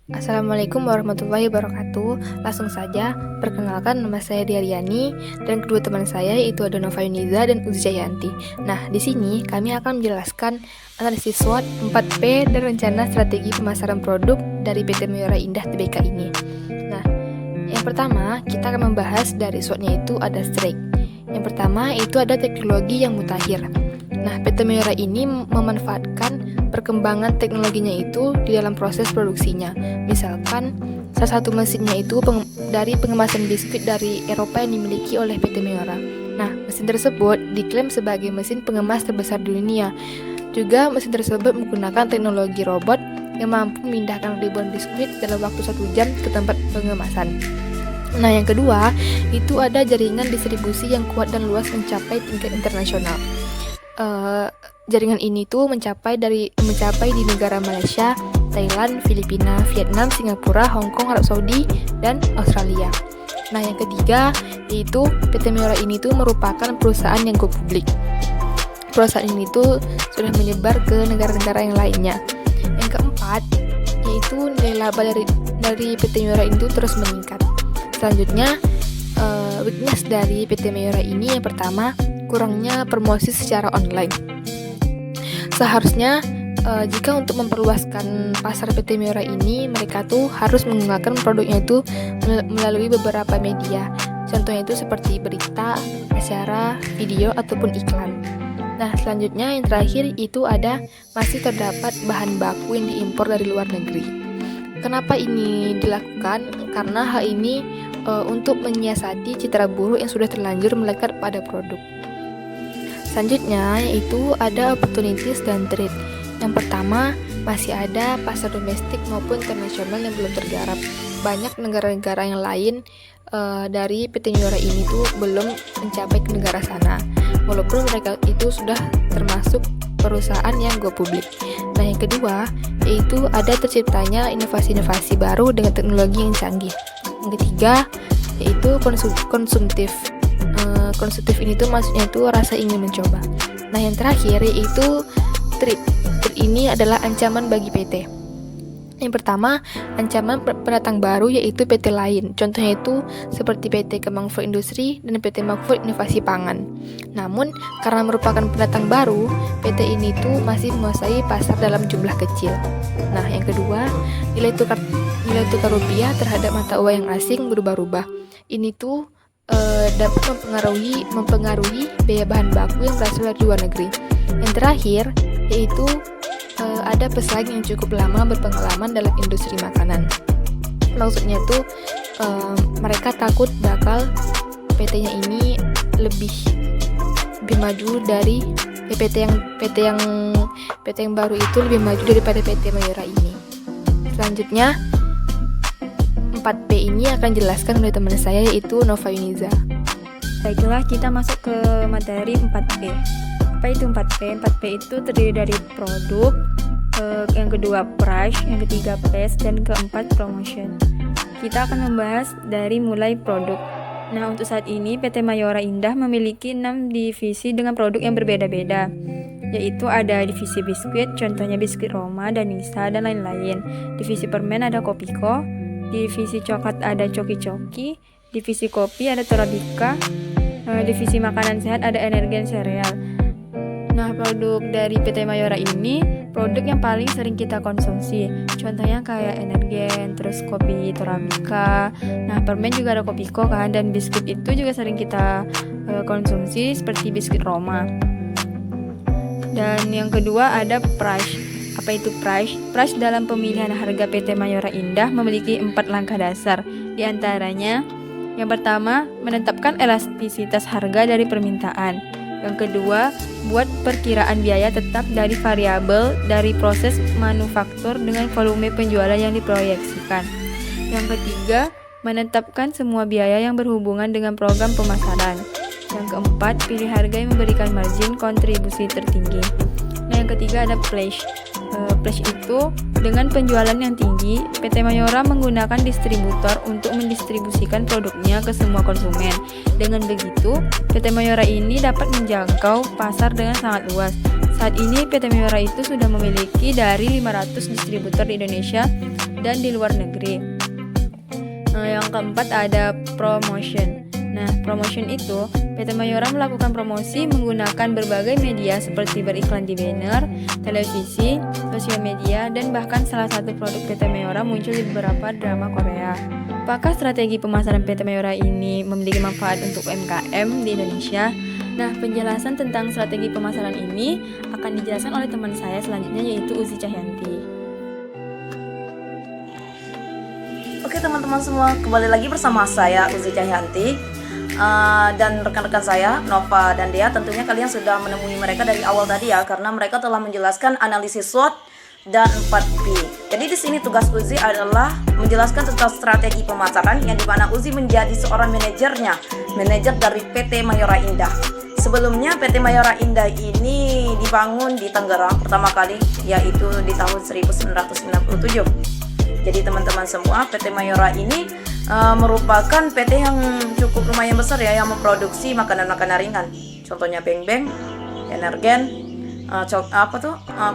Assalamualaikum warahmatullahi wabarakatuh. Langsung saja, perkenalkan nama saya Diaryani dan kedua teman saya yaitu ada Nova Yuniza dan Uzi Jayanti. Nah, di sini kami akan menjelaskan analisis SWOT 4P dan rencana strategi pemasaran produk dari PT Mayora Indah Tbk ini. Nah, yang pertama kita akan membahas dari SWOT-nya itu ada strike. Yang pertama itu ada teknologi yang mutakhir. Nah, PT Mayora ini memanfaatkan perkembangan teknologinya itu di dalam proses produksinya. Misalkan salah satu mesinnya itu dari pengemasan biskuit dari Eropa yang dimiliki oleh PT Mayora. Nah, mesin tersebut diklaim sebagai mesin pengemas terbesar di dunia. Juga mesin tersebut menggunakan teknologi robot yang mampu memindahkan ribuan biskuit dalam waktu 1 jam ke tempat pengemasan. Nah, yang kedua, itu ada jaringan distribusi yang kuat dan luas mencapai tingkat internasional. Jaringan ini tuh mencapai di negara Malaysia, Thailand, Filipina, Vietnam, Singapura, Hong Kong, Arab Saudi, dan Australia. Nah, yang ketiga yaitu PT Mayora ini tuh merupakan perusahaan yang go publik. Perusahaan ini tuh sudah menyebar ke negara-negara yang lainnya. Yang keempat yaitu nilai laba dari PT Mayora ini tuh terus meningkat. Selanjutnya, weakness dari PT Mayora ini yang pertama, kurangnya promosi secara online. Seharusnya jika untuk memperluaskan pasar PT Mayora ini, mereka tuh harus menggunakan produknya itu melalui beberapa media. Contohnya itu seperti berita, acara, video, ataupun iklan. Nah, selanjutnya yang terakhir itu ada masih terdapat bahan baku yang diimpor dari luar negeri. Kenapa ini dilakukan? Karena hal ini untuk menyiasati citra buruk yang sudah terlanjur melekat pada produk. Selanjutnya yaitu ada opportunities dan threat. Yang pertama, masih ada pasar domestik maupun internasional yang belum tergarap. Banyak negara-negara yang lain dari PT Mayora ini tuh belum mencapai ke negara sana, walaupun mereka itu sudah termasuk perusahaan yang go publik. Nah, yang kedua yaitu ada terciptanya inovasi-inovasi baru dengan teknologi yang canggih. Yang ketiga yaitu konsumtif. Konsumtif ini tuh maksudnya itu rasa ingin mencoba. Nah, yang terakhir yaitu threat. Threat ini adalah ancaman bagi PT. Yang pertama, ancaman pendatang baru yaitu PT lain. Contohnya itu seperti PT Kemang Food Industri dan PT Makfood Inovasi Pangan. Namun, karena merupakan pendatang baru, PT ini tuh masih menguasai pasar dalam jumlah kecil. Nah, yang kedua, nilai tukar rupiah terhadap mata uang yang asing berubah-ubah. Ini tuh dapat mempengaruhi biaya bahan baku yang berasal dari luar negeri. Yang terakhir yaitu ada pesaing yang cukup lama berpengalaman dalam industri makanan. Maksudnya tuh mereka takut bakal PT-nya ini lebih maju dari PT yang baru itu lebih maju daripada PT Mayora ini. Selanjutnya 4P ini akan jelaskan oleh teman saya yaitu Nova Yuniza. Baiklah, kita masuk ke materi 4P. Apa itu 4P? 4P itu terdiri dari produk, yang kedua price, yang ketiga place, dan keempat promotion. Kita akan membahas dari mulai produk. Nah, untuk saat ini PT Mayora Indah memiliki 6 divisi dengan produk yang berbeda-beda, yaitu ada divisi biskuit, contohnya biskuit Roma dan Nisa dan lain-lain. Divisi permen ada Kopiko, divisi coklat ada Coki-Coki, divisi kopi ada Torabika, divisi makanan sehat ada Energen Sereal. Nah, produk dari PT Mayora ini produk yang paling sering kita konsumsi. Contohnya kayak Energen, terus kopi Torabika. Nah, permen juga ada Kopiko kan, dan biskuit itu juga sering kita konsumsi seperti biskuit Roma. Dan yang kedua ada price. Apa itu price? Price dalam pemilihan harga PT Mayora Indah memiliki 4 langkah dasar. Di antaranya, yang pertama, menetapkan elastisitas harga dari permintaan. Yang kedua, buat perkiraan biaya tetap dari variabel dari proses manufaktur dengan volume penjualan yang diproyeksikan. Yang ketiga, menetapkan semua biaya yang berhubungan dengan program pemasaran. Yang keempat, pilih harga yang memberikan margin kontribusi tertinggi. Nah, yang ketiga ada place. Place itu dengan penjualan yang tinggi, PT Mayora menggunakan distributor untuk mendistribusikan produknya ke semua konsumen. Dengan begitu, PT Mayora ini dapat menjangkau pasar dengan sangat luas. Saat ini PT Mayora itu sudah memiliki dari 500 distributor di Indonesia dan di luar negeri. Yang keempat ada promotion. Nah, promotion itu PT Mayora melakukan promosi menggunakan berbagai media seperti beriklan di banner, televisi, sosial media, dan bahkan salah satu produk PT Mayora muncul di beberapa drama Korea. Apakah strategi pemasaran PT Mayora ini memiliki manfaat untuk UMKM di Indonesia? Nah, penjelasan tentang strategi pemasaran ini akan dijelaskan oleh teman saya selanjutnya, yaitu Uzi Cahyanti. Oke teman-teman semua, kembali lagi bersama saya Uzi Cahyanti dan rekan-rekan saya Nova dan Dea. Tentunya kalian sudah menemui mereka dari awal tadi ya, karena mereka telah menjelaskan analisis SWOT dan 4P. Jadi di sini tugas Uzi adalah menjelaskan tentang strategi pemasaran, yang dimana Uzi menjadi seorang manajer dari PT Mayora Indah. Sebelumnya PT Mayora Indah ini dibangun di Tangerang pertama kali, yaitu di tahun 1997. Jadi teman-teman semua, PT Mayora ini merupakan PT yang cukup lumayan besar ya, yang memproduksi makanan-makanan ringan. Contohnya Beng-Beng, Energen,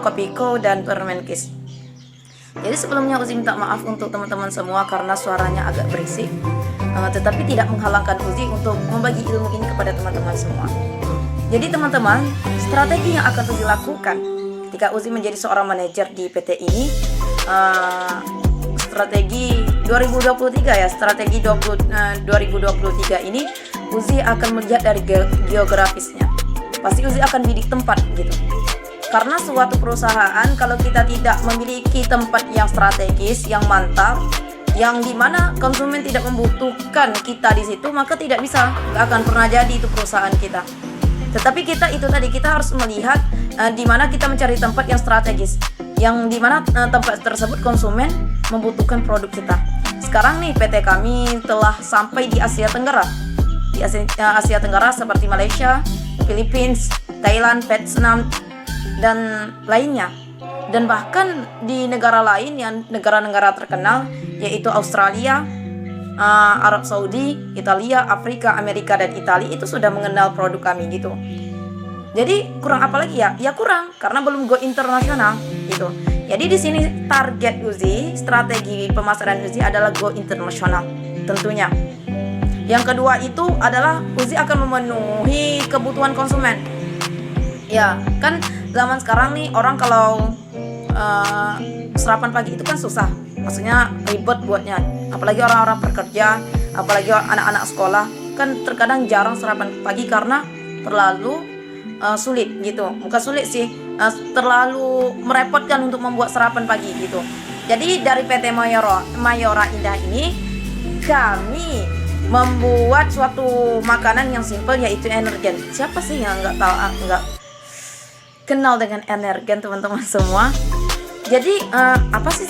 Kopiko, dan Permenkes. Jadi sebelumnya Uzi minta maaf untuk teman-teman semua karena suaranya agak berisik, tetapi tidak menghalangkan Uzi untuk membagi ilmu ini kepada teman-teman semua. Jadi teman-teman, strategi yang akan Uzi lakukan ketika Uzi menjadi seorang manajer di PT ini, strategi 2023 ya, strategi 2023 ini Uzi akan melihat dari geografisnya. Pasti Uzi akan bidik tempat gitu. Karena suatu perusahaan kalau kita tidak memiliki tempat yang strategis, yang mantap, yang dimana konsumen tidak membutuhkan kita di situ, maka tidak bisa, nggak akan pernah jadi itu perusahaan kita. Tetapi kita harus melihat di mana kita mencari tempat yang strategis, yang dimana tempat tersebut konsumen membutuhkan produk kita. Sekarang nih PT kami telah sampai di Asia Tenggara. Di Asia Tenggara seperti Malaysia, Philippines, Thailand, Vietnam, dan lainnya. Dan bahkan di negara lain yang negara-negara terkenal, yaitu Australia, Arab Saudi, Italia, Afrika, Amerika, dan Italia itu sudah mengenal produk kami gitu. Jadi kurang apa lagi ya? Ya kurang, karena belum go internasional gitu. Jadi di sini target Uzi, strategi pemasaran Uzi adalah go internasional tentunya. Yang kedua itu adalah Uzi akan memenuhi kebutuhan konsumen. Ya, kan zaman sekarang nih orang kalau sarapan pagi itu kan susah. Maksudnya ribet buatnya. Apalagi orang-orang pekerja, apalagi anak-anak sekolah, kan terkadang jarang sarapan pagi karena terlalu sulit gitu. Bukan sulit sih, terlalu merepotkan untuk membuat sarapan pagi gitu. Jadi dari PT Mayora Indah ini kami membuat suatu makanan yang simple, yaitu Energen. Siapa sih yang nggak kenal dengan Energen, teman-teman semua? Jadi apa sih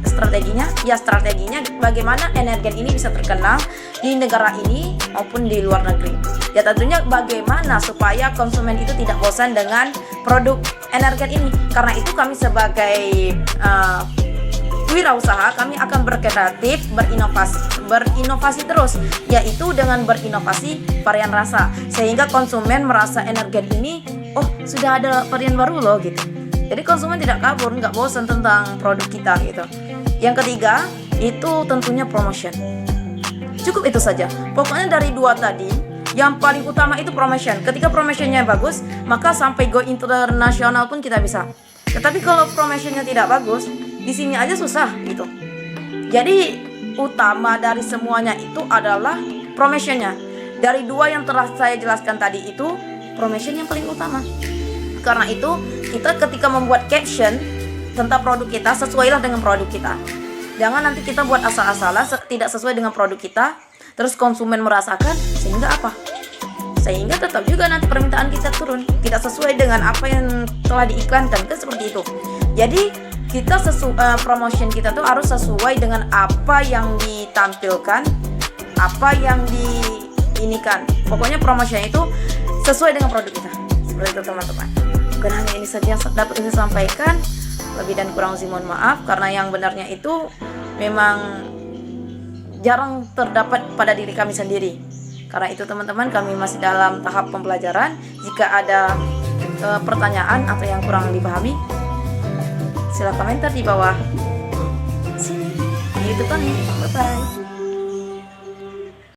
strateginya? Ya strateginya bagaimana Energen ini bisa terkenal di negara ini maupun di luar negeri. Ya tentunya bagaimana supaya konsumen itu tidak bosan dengan produk Energen ini. Karena itu kami sebagai wirausaha, kami akan berkreatif, berinovasi terus, yaitu dengan berinovasi varian rasa, sehingga konsumen merasa Energen ini, oh sudah ada varian baru loh gitu. Jadi konsumen tidak kabur, nggak bosan tentang produk kita gitu. Yang ketiga itu tentunya promotion. Cukup itu saja. Pokoknya dari dua tadi, yang paling utama itu promotion. Ketika promotionnya bagus, maka sampai go internasional pun kita bisa. Tetapi kalau promotionnya tidak bagus, di sini aja susah gitu. Jadi utama dari semuanya itu adalah promotionnya. Dari dua yang telah saya jelaskan tadi itu, promotion yang paling utama. Karena itu kita ketika membuat caption tentang produk kita, sesuailah dengan produk kita. Jangan nanti kita buat asal-asalan, tidak sesuai dengan produk kita, terus konsumen merasakan, sehingga apa? Sehingga tetap juga nanti permintaan kita turun, tidak sesuai dengan apa yang telah diiklankan, kan seperti itu. Jadi kita promotion kita tuh harus sesuai dengan apa yang ditampilkan, apa yang diinikan. Pokoknya promotion itu sesuai dengan produk kita. Seperti itu teman-teman. Bukan hanya ini saja yang dapat saya sampaikan. Lebih dan kurang Uzi mohon maaf, karena yang benarnya itu memang jarang terdapat pada diri kami sendiri. Karena itu teman-teman, kami masih dalam tahap pembelajaran. Jika ada pertanyaan atau yang kurang dipahami, silakan komentar di bawah sini. Begitu kan, bye bye.